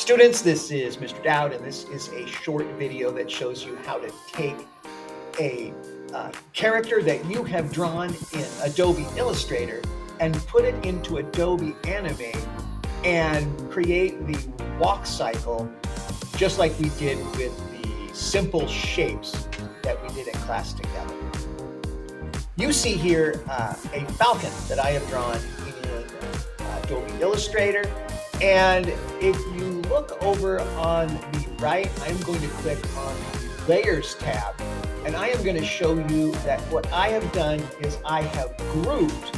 Students, this is Mr. Dowd, and this is a short video that shows you how to take a character that you have drawn in Adobe Illustrator and put it into Adobe Animate and create the walk cycle just like we did with the simple shapes that we did in class together. You see here a falcon that I have drawn in Adobe Illustrator. And if you look over on the right, I'm going to click on the Layers tab, and I am going to show you that what I have done is I have grouped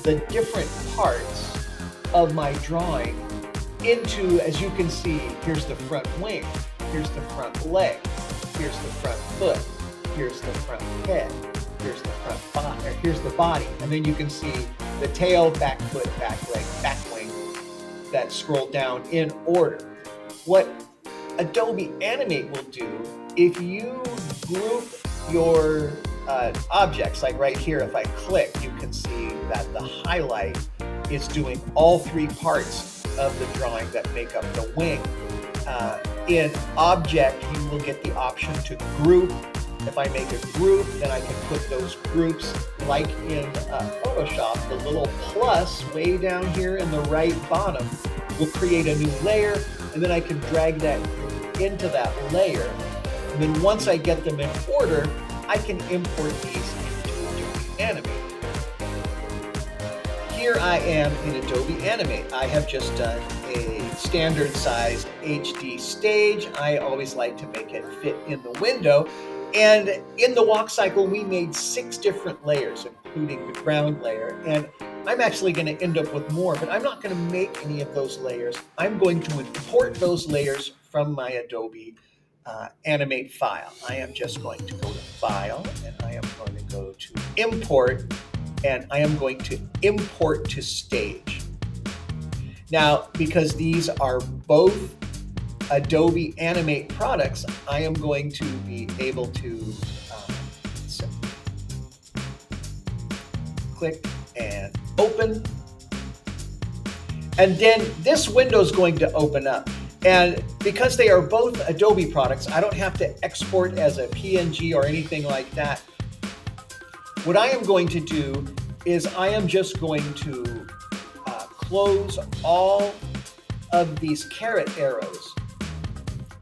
the different parts of my drawing into, as you can see, here's the front wing, here's the front leg, here's the front foot, here's the front head, here's the front body, here's the body, and then you can see the tail, back foot, back leg, back wing that scroll down in order. What Adobe Animate will do, if you group your objects, like right here, if I click, you can see that the highlight is doing all three parts of the drawing that make up the wing. In Object, you will get the option to group. If I make a group, then I can put those groups, like in Photoshop, the little plus way down here in the right bottom will create a new layer, and then I can drag that into that layer. And then once I get them in order, I can import these into Adobe Animate. Here I am in Adobe Animate. I have just done a standard sized HD stage. I always like to make it fit in the window. And in the walk cycle, we made 6 different layers, including the ground layer. And I'm actually going to end up with more, but I'm not going to make any of those layers. I'm going to import those layers from my Adobe Animate file. I am just going to go to File, and I am going to go to Import, and I am going to import to Stage. Now, because these are both Adobe Animate products, I am going to be able to click and open. And then this window is going to open up. And because they are both Adobe products, I don't have to export as a PNG or anything like that. What I am going to do is I am just going to close all of these caret arrows.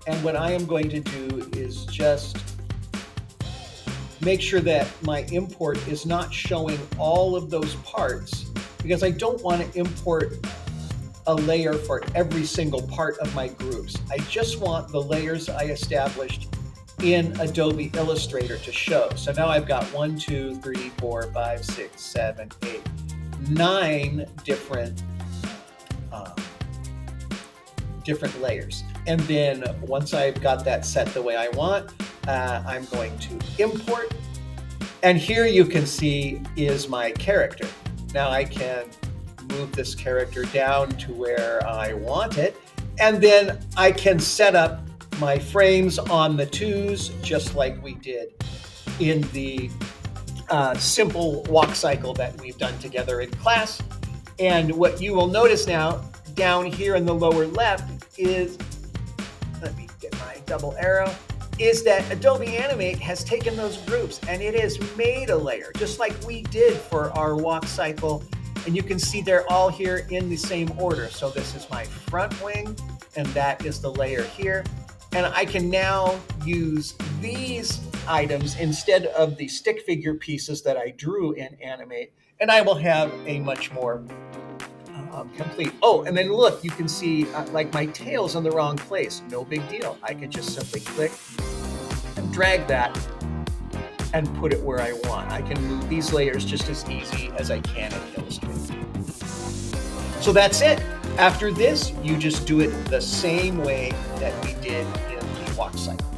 And what I am going to do is just make sure that my import is not showing all of those parts, because I don't want to import a layer for every single part of my groups. I just want the layers I established in Adobe Illustrator to show. So now I've got 1, 2, 3, 4, 5, 6, 7, 8, 9 different layers. And then once I've got that set the way I want, I'm going to import. And here you can see is my character. Now I can move this character down to where I want it. And then I can set up my frames on the 2s, just like we did in the simple walk cycle that we've done together in class. And what you will notice now, down here in the lower left is, let me get my double arrow, is that Adobe Animate has taken those groups and it has made a layer, just like we did for our walk cycle. And you can see they're all here in the same order. So this is my front wing, and that is the layer here. And I can now use these items instead of the stick figure pieces that I drew in Animate, and I will have a much more complete. Oh, and then look, you can see like my tail's in the wrong place. No big deal. I can just simply click and drag that and put it where I want. I can move these layers just as easy as I can in Illustrator. So that's it. After this, you just do it the same way that we did in the walk cycle.